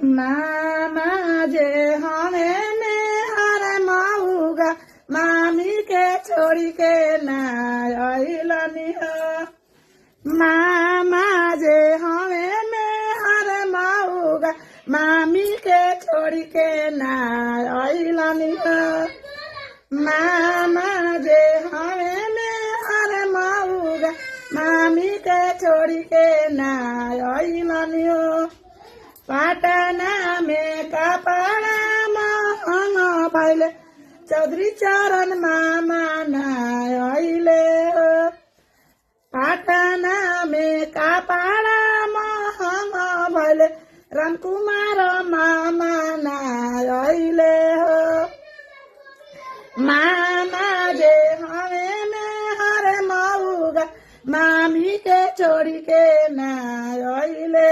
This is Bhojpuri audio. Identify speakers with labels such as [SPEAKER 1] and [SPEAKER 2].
[SPEAKER 1] मामा जे हमें में हर मऊगा मामी के छोड़ी के ना अइलनी हो। मामा जे हमें में हर मऊगा मामी के छोड़ी के ना अइलनी हो। मामा जे हमें में हर मऊगा मामी के छोड़ी के ना अइलनी हो। पाटना में कपड़ा महंगा भइले चौधरी चरण मामा ना अइले हो। पाटना में कपड़ा महंगा भइले रामकुमार मामा ना अइले हो। मामा जे हमें में हर मऊगा मामी के छोड़ी के ना अइले